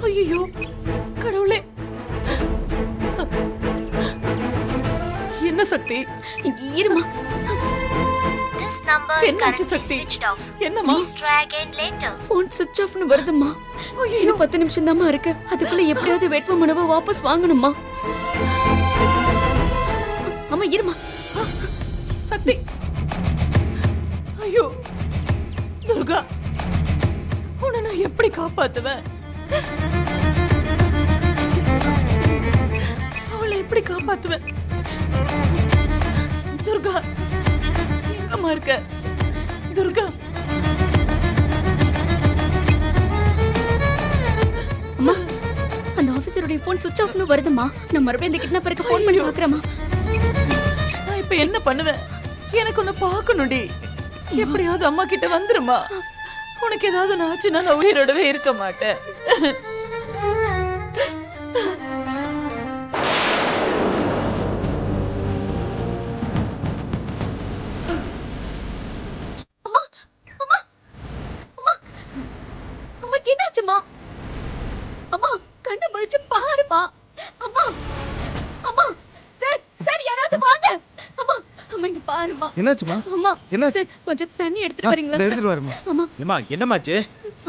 ஐயோ கடவுளே, என்ன சக்தி? இருமா. This number is என்னாச்சு currently சக்தி? switched off. என்னம்மா? Please try again later. Phone சுவிட்ச் ஆஃப்னு வருதுமா. இன்னும் 10 நிமிஷம் தாமா இருக்கு. அதுக்குள்ள எப்படியாவது வேட்புமனுவை வாபஸ் வாங்கணுமா? அம்மா இருமா. சக்தி, ஐயோ துர்கா, உன்னை நான் எப்படி காப்பாத்துவேன்? அவளை எப்படி காப்பாத்துவேன்? துர்கா எங்கம்மா இருக்க? துர்கா, அம்மா, அந்த ஆபீசருடைய போன் சுவிட்ச் ஆஃப்னு வருதுமா. நான் மறுபடியும் இந்த கிட்னாப்பருக்கு போன் பண்ணி பார்க்கறேம்மா. நான் இப்ப என்ன பண்ணுவேன்? எனக்கு உன்னை பார்க்கணும்டி. எப்படியாவது அம்மா கிட்ட வந்துருமா. உனக்கு ஏதாவது ஆச்சுன்னா நான் உயிரோடவே இருக்க மாட்டேன். அம்மாக்கு என்னாச்சுமா? அம்மா கண்ணை முழிச்சு பாருமா. அம்மா, அம்மா, சார், சார் யாராவது வாங்க. அம்மா, அம்மா இங்க பாருமா. என்னாச்சுமா? அம்மா, என்னாச்சு? சார் கொஞ்சம் தண்ணி எடுத்துட்டு வரீங்களா சார்? எடுத்துட்டு வரேம்மா. அம்மா, ஏம்மா என்னமாச்சு?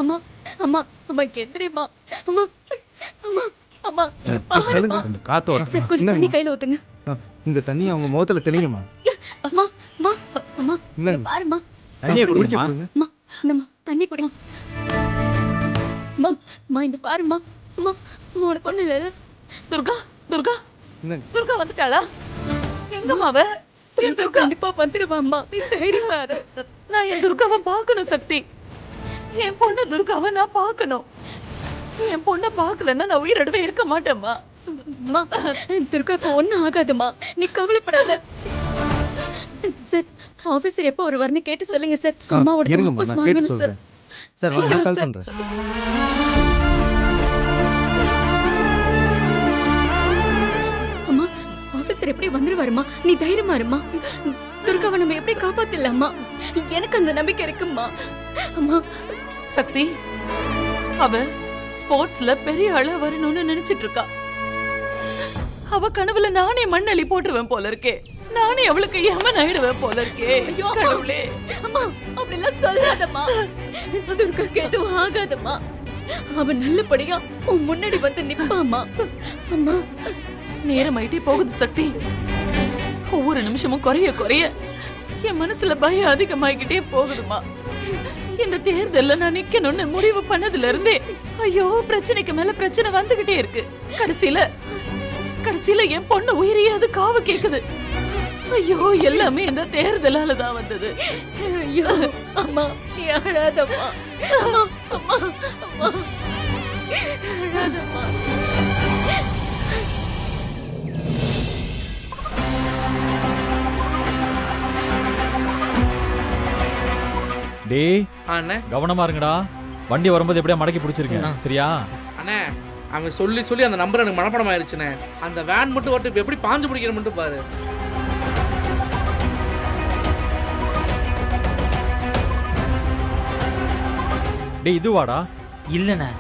அம்மா, அம்மா, அம்மா கேக்குறீமா? அம்மா, அம்மா, அம்மா பாருமா. இந்த காத்தோட சார் கொஞ்சம் தண்ணி கையில ஊத்துங்க. இந்த தண்ணி அவங்க முகத்துல தெளிங்கம்மா. அம்மா, அம்மா, அம்மா இங்க இந்தாங்க. பாருமா. தண்ணியை குடிக்க கொடுங்க. அம்மா, இந்தம்மா தண்ணி குடிங்க. அம்மா, அம்மா இங்க பாருமா. அம்மா, உனக்கு ஒண்ணு இல்ல. துர்கா, துர்கா, இந்தாங்க. துர்கா வந்துட்டாளா? எங்கம்மா அவ? என் துர்கா, கண்டிப்பா வந்துருவா அம்மா. நீ தைரியமா இரு. நான் என் துர்காவை பார்க்கணும் சக்தி. என் பொண்ணு துர்காவை நான் பார்க்கணும். என் பொண்ணை பார்க்கலன்னா நான் உயிரோடவே இருக்க மாட்டேம்மா. அம்மா, துர்காக்கு ஒண்ணும் ஆகாதுமா. நீ கவலைப்படாத. சார், ஆபீசர் எப்போ ஒரு வரணும் கேட்டு சொல்லுங்க சார். அம்மாவோட இருங்கம்மா, வாபஸ் நான் கேட்டு வாங்கணும் சார். சொல்றேன். சார் வாங்க, நான் கால் சார். பண்றேன். அம்மா, ஆபீசர் எப்படி வந்துருவாருமா? நீ தைரியமா இருமா. துர்காவை நம்ம எப்படி காப்பாத்திடலாமா? எனக்கு அந்த நம்பிக்கை இருக்குமா. அம்மா, சக்தி, அவ ஸ்போர்ட்ஸ்ல பெரிய ஆளா வரணும்னு நினைச்சிட்டு இருக்கா. அவ கனவுல நானே மண்ணள்ளி போட்டுருவேன் போல இருக்கே. நானே அவளுக்கு யமன் ஆயிடுவேன் போல இருக்கே. ஐயோ, அம்மா. கடவுளே, அம்மா அப்படிலாம் சொல்லாதம்மா. துர்காக்கு எதுவும் ஆகாதம்மா. அவன் நல்லபடியா உன் முன்னாடி வந்து நிப்பாமா. அம்மா, நேரமாயிட்டே போகுது சக்தி. ஒவ்வொரு நிமிஷமும் குறைய குறைய என் மனசுல பயம் அதிகமாகிட்டே போகுதுமா. இந்த தேர்தல்ல நான் நிக்கணும்னு முடிவு பண்ணதுல இருந்தே ஐயோ பிரச்சனைக்கு மேல பிரச்சனை வந்துகிட்டே இருக்கு. கடைசியில என் பொண்ணு உயிரையாவது காவு கேக்குது. ஐயோ எல்லாமே இந்த தேர்தலால தான் வந்தது. ஐயோ அம்மா, நீ அழாதம்மா. அம்மா, அம்மா, அம்மா, அழாதம்மா. டேய் அண்ணே கவனமா இருங்கடா. வண்டி வரும்போது எப்படியா மடக்கி பிடிச்சிருக்கேன் சரியா? அண்ணே அவன் சொல்லி சொல்லி அந்த நம்பர் எனக்கு மனப்படம் ஆயிடுச்சுண்ணே. அந்த வேன் மட்டும் ஓட்டு எப்படி பாஞ்சு பிடிக்கிற மட்டும் பாரு. டேய் இதுவாடா? இல்லண்ணே.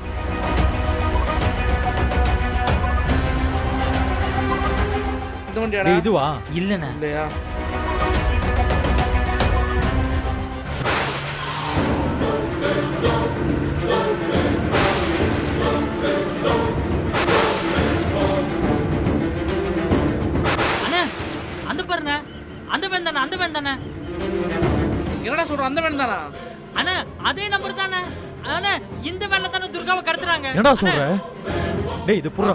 இந்த வண்டியாடா? டேய் இதுவா? இல்லண்ணே. இல்லையா? அண்ணே அந்த பாருண்ணே, அந்த வேன் தானே, அந்த வேன் தானே. என்னடா சொல்ற, அந்த வேன் தானா? அண்ணே அதே நம்பர் தானே. அண்ணே இந்த வேன்ல தானே துர்காவை கடத்துறாங்க. என்னடா சொல்ற? டேய் இது புறா.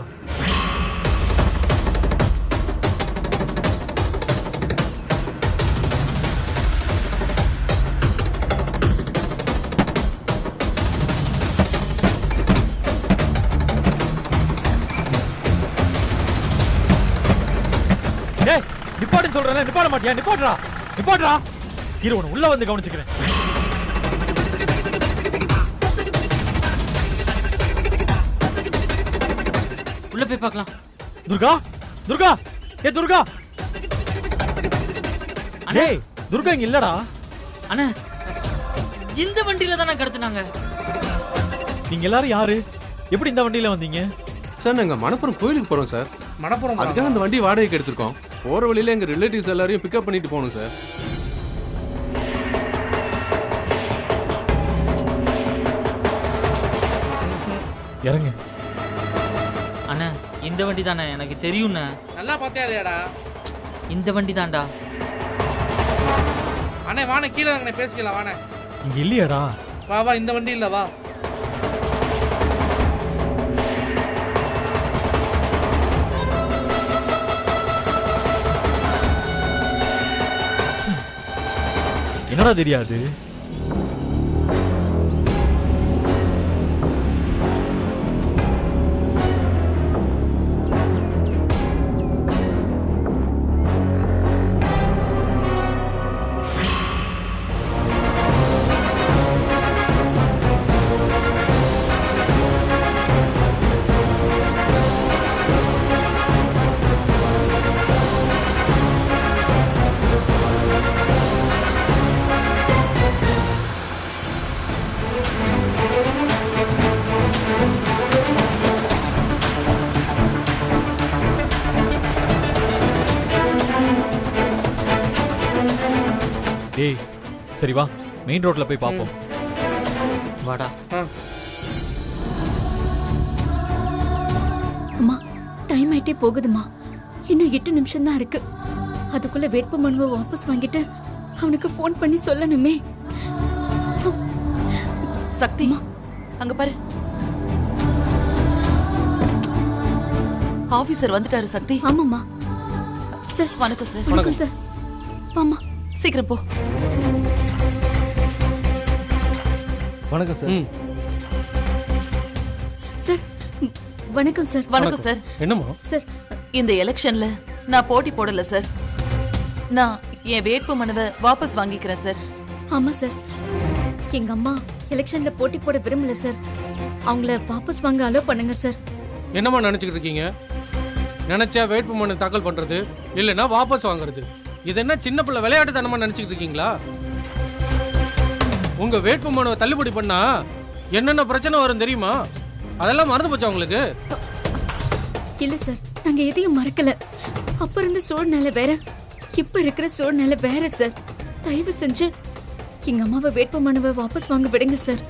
டேய் நிப்பாட்டுன்னு சொல்றேன், நிப்பாட மாட்டியா? நிப்பாட்றா, நிப்பாட்றா. இரு உன்னை உள்ள வந்து கவனிச்சுக்கிறேன். உள்ள போய் பார்க்கலாம். துர்கா, துர்கா, ஏ துர்கா. டேய் துர்கா இங்க இல்லடா. அண்ணே இந்த வண்டியில தானே கடத்துனாங்க. நீங்க எல்லாரும் யாரு? எப்படி இந்த வண்டியில வந்தீங்க? சார் நாங்கள் மணப்புறம் கோயிலுக்கு போகிறோம் சார். மணப்புறம் அதுக்காக அந்த வண்டி வாடகைக்கு எடுத்திருக்கோம். போகிற வழியில எங்கள் ரிலேட்டிவ்ஸ் எல்லாரையும் பிக்கப் பண்ணிட்டு போகணும் சார். இறங்க. அண்ணா இந்த வண்டி தானே, எனக்கு தெரியும்ண்ணே. நல்லா பார்த்தியா இல்லையாடா? இந்த வண்டி தான்டா. அண்ணே வாண்ணே, கீழே இறங்கண்ணே, பேசிக்கலாம் வாண்ணே. இங்க இல்லையாடா? வா வா, இந்த வண்டி இல்லை, வா. என்னடா தெரியாது? டேய் சரி வா, மெயின் ரோட்ல போய் பாப்போம். வாடா. அம்மா டைம் ஆயிட்டே போகுதுமா. இன்னும் 8 நிமிஷம் தான் இருக்கு. அதுக்குள்ள வேட்புமனுவை வாபஸ் வாங்கிட்டு அவனுக்கு ஃபோன் பண்ணி சொல்லணுமே. சக்தி அங்க பாரு, ஆபீசர் வந்துட்டாரு. சக்தி. ஆமாம்மா. சார் வணக்கம் சார். வணக்கம் சார். வாமா சீக்கிரம் போ. வணக்கம் சார். சார். வணக்கம் சார். வணக்கம் சார். என்னம்மா? சார் இந்த எலெக்ஷன்ல நான் போட்டி போடல சார். நான் என் வேட்பு மனுவை வாபஸ் வாங்கிக்கிறேன் சார். ஆமா சார், எங்க அம்மா எலெக்ஷன்ல போட்டி போட விரும்பல சார். அவங்கள வாபஸ் வாங்க அலோ பண்ணுங்க சார். என்னம்மா நினச்சிக்கிட்டு இருக்கீங்க? நினச்சா வேட்புமனு தாக்கல் பண்ணுறது, இல்லைன்னா வாபஸ் வாங்குறது. இது என்ன சின்ன பிள்ளை விளையாட்டுத்தனமா நினச்சிக்கிட்டு இருக்கீங்களா? உங்கள் வேட்புமனுவை தள்ளுபடி பண்ணா என்னென்ன பிரச்சனை வரும் தெரியுமா? அதெல்லாம் மறந்து போச்சா உங்களுக்கு? இல்ல சார், நாங்க எதையும் மறக்கல. அப்ப இருந்த சூழ்நிலை வேற, இப்ப இருக்கிற சூழ்நிலை வேற சார். தயவு செஞ்சு எங்க அம்மாவை வேட்புமனுவை வாபஸ் வாங்க விடுங்க சார்.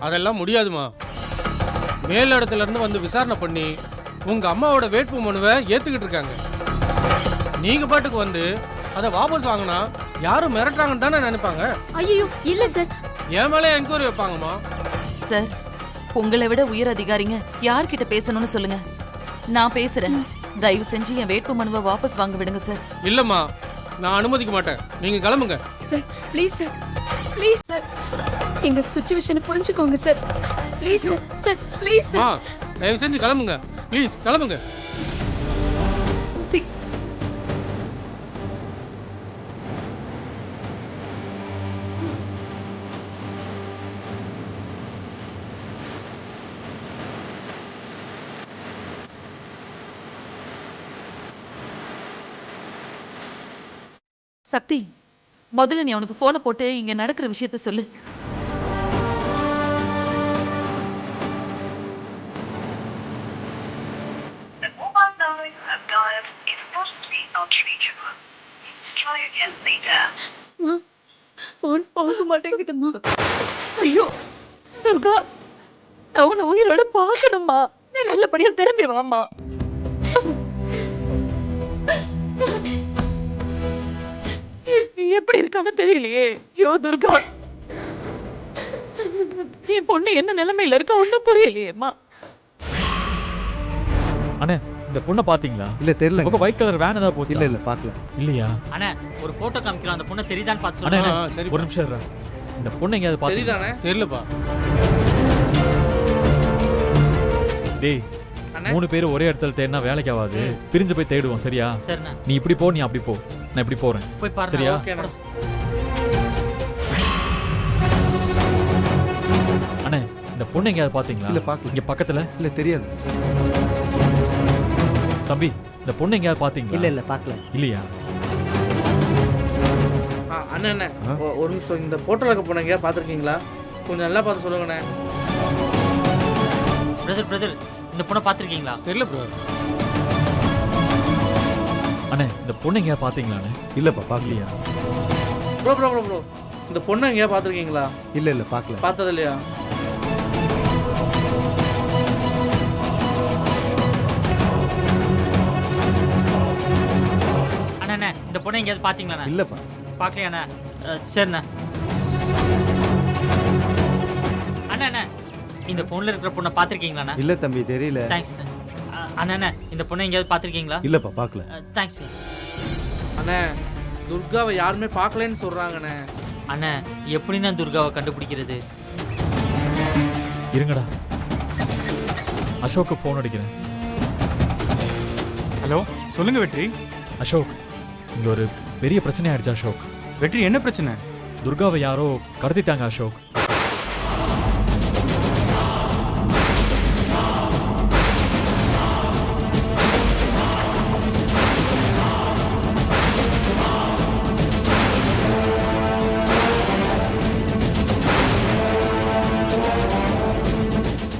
அதெல்லாம் முடியாதுமா. மேல் இடத்துல இருந்து வந்து விசாரணை பண்ணி உங்க அம்மாவோட வேட்பு மனுவை ஏத்துக்கிட்டு இருக்காங்க. நீங்க பாட்டுக்கு வந்து அதை வாபஸ் வாங்கினா யாரும் மிரட்டுறாங்கன்னு தானே நினைப்பாங்க. ஐயோ இல்ல சார். என் மேலே என்கொயரி வைப்பாங்கம்மா. சார், உங்களை விட உயர் அதிகாரிங்க யார்கிட்ட பேசணும்னு சொல்லுங்க, நான் பேசுறேன். தயவு செஞ்சு என் வேட்பு மனுவை வாபஸ் வாங்க விடுங்க சார். இல்லம்மா, நான் அனுமதிக்க மாட்டேன். நீங்க கிளம்புங்க sir. Please sir, please sir, எங்க சிச்சுவேஷனை புரிஞ்சுக்கோங்க sir. Please sir. Sir please மா, சார். தயவு செஞ்சு கிளம்புங்க. ப்ளீஸ் கிளம்புங்க. சக்தி. சக்தி, முதல்ல நீ அவனுக்கு போனை போட்டு இங்க நடக்கிற விஷயத்த சொல்லு. போன் போக மாட்டேங்குதுமா. ஐயோ துர்கா, நான் உன்னை உயிரோட பார்க்கணுமா. நீ நல்லபடியா திரும்பி வாமா. நீ எப்படி இருக்கான்னு தெரியலையே. ஐயோ துர்கா, என் பொண்ணு என்ன நிலைமையில இருக்கா ஒன்னும் புரியலையேம்மா. அண்ணே இந்த பொண்ணை பாத்தீங்களா? இல்ல தெரியல. உங்க ஒயிட் கலர் வேன் ஏதாவது போச்சு? இல்ல இல்ல பார்க்கல. இல்லையா? அண்ணா ஒரு போட்டோ காமிக்கிறோம், அந்த பொண்ணை தெரியுதான்னு பார்த்து அண்ணே சொல்லுங்க. அண்ணே, சரி ஒரு நிமிஷம் இருடா. இந்த பொண்ணை எங்கேயாவது பாத்தீங்களா? தெரியுதானே? தெரியலப்பா. டேய், அண்ணே 3 பேரும் ஒரே இடத்துல தேடினா வேலைக்கு ஆகாது. பிரிஞ்சு போய் தேடுவோம், சரியா? சரிண்ணா, நீ இப்படி போ, நீ அப்படி போ, நான் இப்படி போறேன், போய் பாருங்க. சரியா? ஓகேண்ணா. அண்ணே இந்த பொண்ணை எங்கேயாவது பாத்தீங்களா? இல்ல பார்க்கல. இங்க பக்கத்துல. இல்ல தெரியாது. தம்பி, இந்த பொண்ணை எங்கேயாவது பாத்தீங்களா? இல்ல இல்ல பார்க்கல. இல்லையா? அண்ணே அண்ணே, ஒரு நிமிஷம். இந்த போட்டோல இருக்க பொண்ணு எங்கேயா பார்த்துருக்கீங்களா? கொஞ்சம் நல்லா பார்த்து சொல்லுங்கண்ணே. பிரதர் இந்த பொண்ணை பார்த்துருக்கீங்களா? தெரியல ப்ரோ. அண்ணே இந்த பொண்ணு எங்கேயா பாத்தீங்களாண்ணே? இல்லப்பா பார்க்கலையா? ப்ரோ இந்த பொண்ணை எங்கேயா பார்த்துருக்கீங்களா? இல்ல பார்க்கல. பார்த்தது இல்லையா? அண்ணா இந்த பொண்ணை எங்கேயாவது பார்த்தீங்களாண்ணே? இல்லப்பா. பார்க்கலையாண்ணே? சரிண்ணே. அண்ணா இந்த ஃபோனில் இருக்கிற பொண்ணை பார்த்துருக்கீங்களாண்ணா? இல்ல தம்பி தெரியல. தேங்க்ஸ். அண்ணா இந்த பொண்ணை எங்கேயாவது பார்த்துருக்கீங்களா? இல்லப்பா பார்க்கல. தேங்க்ஸ். அண்ணே துர்காவை யாருமே பார்க்கலன்னு சொல்றாங்கண்ணே. அண்ணா எப்படிண்ணா துர்காவை கண்டுபிடிக்கிறது? இருங்கடா, அசோக்கு ஃபோன் அடிக்கிறேன். ஹலோ சொல்லுங்க வெற்றி. அசோக், இங்க ஒரு பெரிய பிரச்சனை ஆயிடுச்சு அசோக். வெற்றி என்ன பிரச்சனை? துர்காவை யாரோ கடத்திட்டாங்க அசோக்.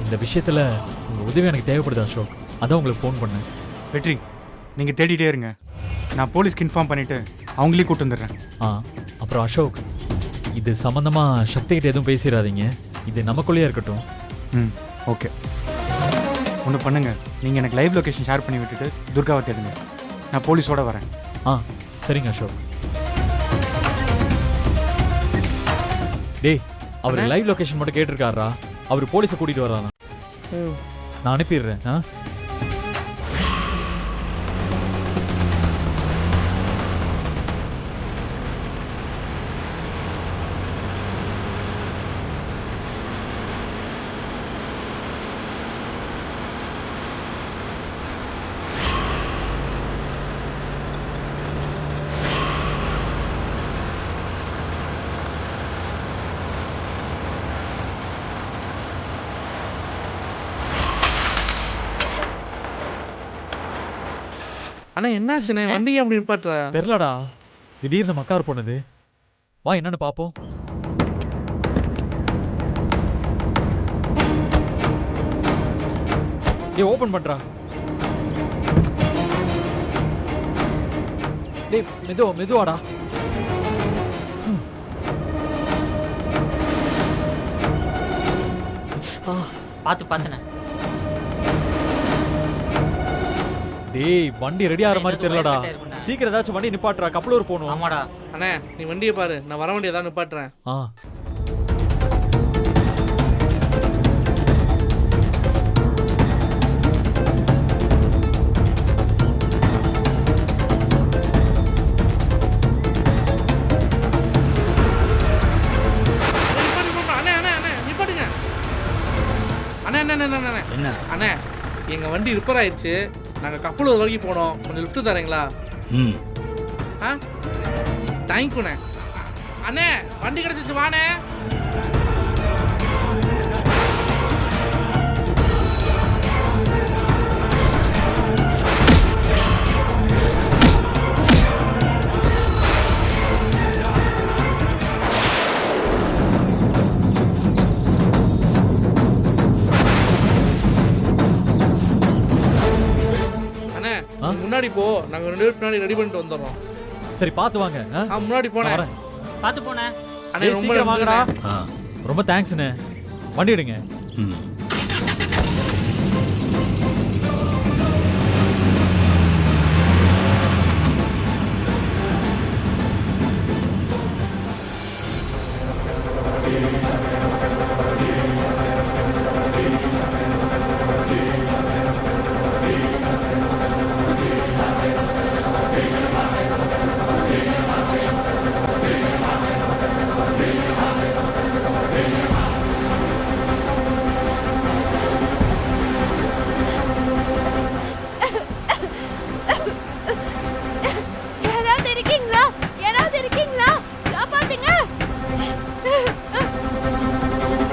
இந்த விஷயத்துல உங்க உதவி எனக்கு தேவைப்படுது அசோக். அதான் உங்களுக்கு ஃபோன் பண்ணேன். வெற்றி நீங்கள் தேடிட்டே இருங்க. நான் போலீஸ்க்கு இன்ஃபார்ம் பண்ணிவிட்டு அவங்களையும் கூட்டு வந்துடுறேன். அப்புறம் அசோக், இது சம்பந்தமா சக்தி கிட்ட எதுவும் பேசிடாதீங்க. இது நமக்குள்ளேயே இருக்கட்டும். ம் ஓகே. ஒன்று பண்ணுங்க, நீங்கள் எனக்கு லைவ் லொகேஷன் ஷேர் பண்ணி விட்டுட்டு துர்காவை தேடுங்க. நான் போலீஸோட வரேன். சரிங்க அசோக். டேய், அவர் லைவ் லொகேஷன் மட்டும் கேட்டிருக்காரா? அவர் போலீஸை கூட்டிட்டு வர்றாரா? நான் அனுப்பிடுறேன். அண்ணா என்னாச்சுண்ணே? வண்டி அப்படி நிப்பாட்டுற? தெரியலடா, திடீர்னு மக்கார் போனது. வா என்னன்னு பாப்போம். டேய் ஓபன் பண்றா. டேய் மெதுவாடா. பார்த்துண்ணே. டேய் வண்டி ரெடி ஆகிற மாதிரி ஏதோ தெரியலடா. accident ஆயிருக்குண்ணே. சீக்கிரம் ஏதாச்சும் வண்டி நிப்பாட்டுறா, கப்பலூர் போகணும். ஆமாடா. அண்ணே நீ வண்டியை பாரு, நான் வர வண்டியை தான் நிப்பாட்டுறேன். நிப்பாட்டுங்க அண்ணே. அண்ணே எங்க வண்டி ரிப்பேர் ஆயிடுச்சு. நாங்க கப்பலூர் வரைக்கும் போனோம். கொஞ்சம் லிஃப்ட் தரீங்களா? தேங்க்யூண்ணே. அண்ணே வண்டி கிடைச்சிச்சு, வாண்ணே. முன்னாடி போ, நாங்க 2 பேரும் பின்னாடி ரெடி பண்ணிட்டு வந்துடுறோம். சரி பார்த்து வாங்க. முன்னாடி போனேன். பார்த்து போனேன். அண்ணே ரொம்ப வாங்கடா. ரொம்ப தேங்க்ஸ்ண்ணே. வண்டி எடுங்க.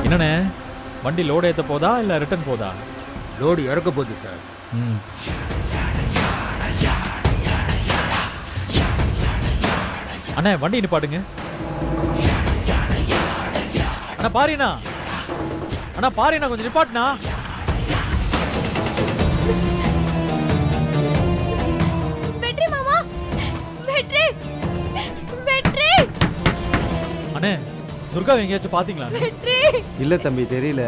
என்னண்ணே, வண்டி லோடு ஏற்ற போதா இல்லை ரிட்டர்ன் போதா? லோடு இறக்க போகுது சார். அண்ணே வண்டி நிப்பாட்டுங்க. அண்ணா பாருண்ணா, கொஞ்சம் நிப்பாட்டுண்ணா. துர்காவை எங்கேயாச்சும் பாத்தீங்களா? வெற்றி இல்ல தம்பி தெரியல.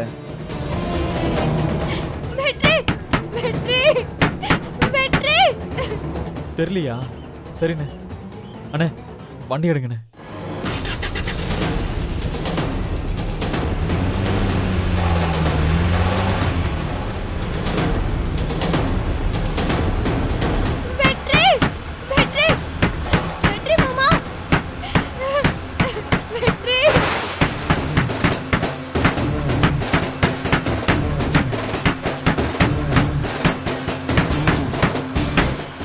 வெற்றி வெற்றி வெற்றி தெரியலையா? சரிண்ணே. அண்ணே வண்டி எடுங்கண்ணே. வெற்றி வெற்றி வெற்றி மாமா வெற்றி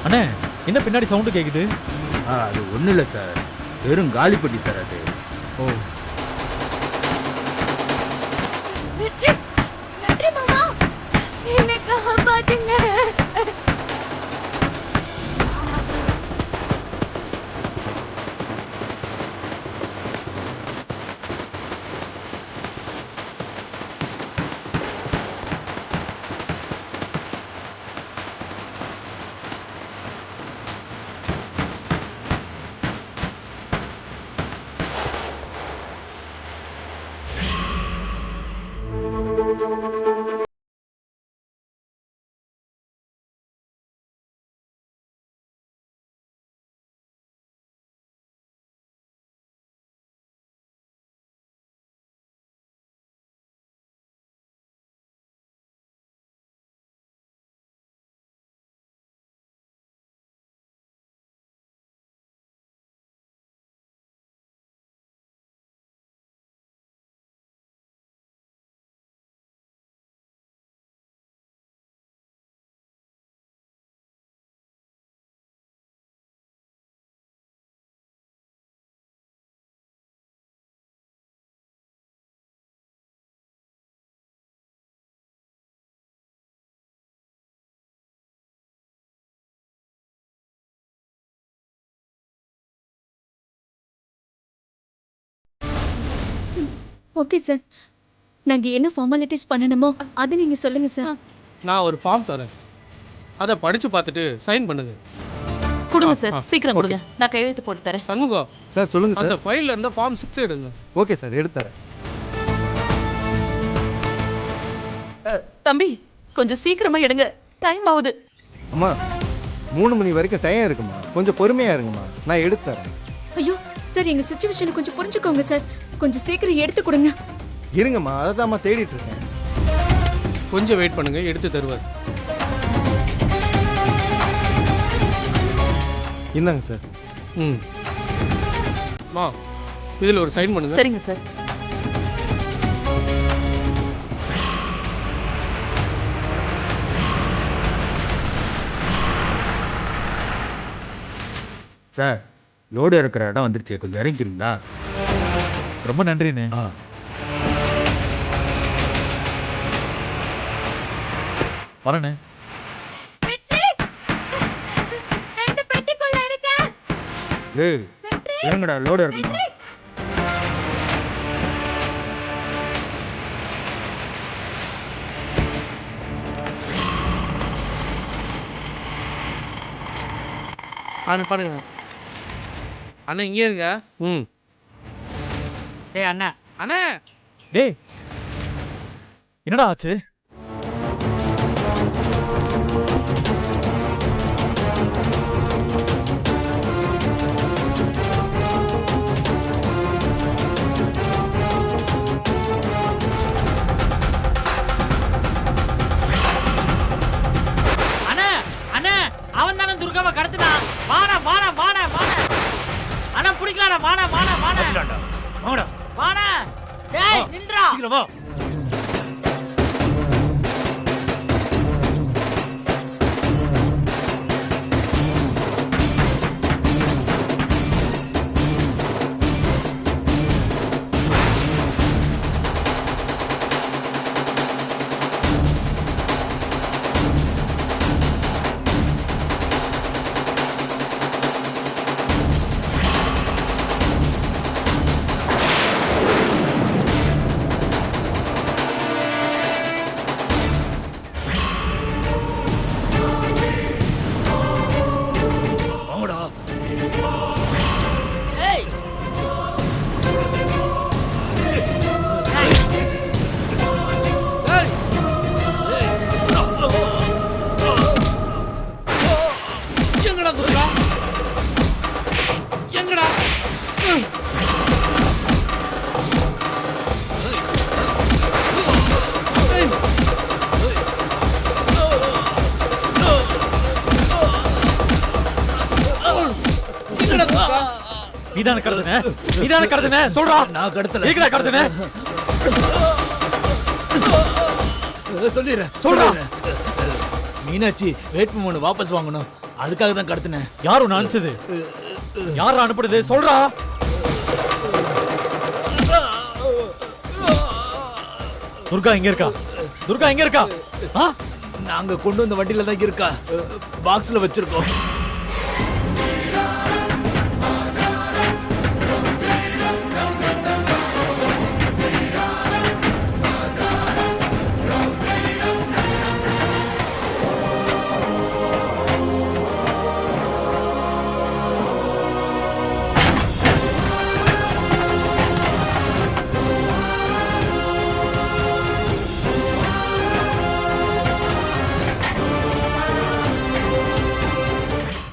அண்ணே என்ன பின்னாடி சவுண்டு கேக்குது? அது ஒன்றும் இல்லை சார், வெறும் காலிப்பட்டி சார் அது. ஓ வெற்றி வெற்றி மாமா என்னை காப்பாத்துங்க. ஓகே சார், நாங்க என்ன ஃபார்மாலிட்டிஸ் பண்ணணுமோ அதை நீங்க சொல்லுங்க சார். நான் ஒரு ஃபார்ம் தரேன், அதை படிச்சு பார்த்துட்டு சைன் பண்ணுங்க. கொடுங்க சார், சீக்கிரம் கொடுங்க, நான் கையெழுத்து போட்டு தரேன். சண்முகம், சார் சொல்லுங்க அந்த சார். ஃபைல்ல இருந்த ஃபார்ம் 6 எடுங்க. ஓகே சார், எடுத்துறேன். தம்பி கொஞ்சம் சீக்கிரமா எடுங்க, டைம் ஆகுது. அம்மா 3 மணி வரைக்கும் டைம் இருக்குமா, கொஞ்சம் பொறுமையா இருங்கம்மா, நான் எடுத்துறேன். ஐயோ சார், எங்க சுச்சுவேஷன் கொஞ்சம் புரிஞ்சுக்கோங்க சார், கொஞ்சம் சீக்கிரம் எடுத்து கொடுங்க. இருங்கம்மா, அதை தான்மா தேடிட்டு இருக்கேன். கொஞ்சம் வெயிட் பண்ணுங்க, எடுத்து தருவார். இந்தாங்க சார். ம் மா, இதில் ஒரு சைன் பண்ணுங்க. சரிங்க சார். சார், லோடு இருக்கிற இடம் வந்துருச்சு, கொஞ்சம் இறங்கிருந்தா. ரொம்ப நன்றிண்ணே. வரண்ணே. ஏய் இறங்கடா, லோடு இருக்கணும். பாருங்க அண்ணா, இங்கே இருங்க. ம் டேய் அண்ணா, அண்ணா டேய் என்னடா ஆச்சு? அண்ணா அண்ணா, அவன் தானே துர்காவை கடத்தினா. வாடா வாடா வாடா வாடா அண்ணா, பிடிக்கலாடா, வாடா வாடா வாடா வாடா. டேய் நின்றா. நீதான கடத்துன நீதான கடத்துன சொல்றா. நான் கடத்தல. நீங்களா கடத்துன சொல்லிடுறேன் சொல்றா. மீனாட்சி வேட்புமனு வாபஸ் வாங்கணும், அதுக்காக தான் கடத்தினேன். யார் உன்னை அனுப்பிச்சது? யார் அனுப்புறது சொல்றா. துர்கா எங்க இருக்கா? துர்கா எங்க இருக்கா? நாங்க கொண்டு வந்த வண்டியில தான் இருக்கா, பாக்ஸ்ல வச்சிருக்கோம்.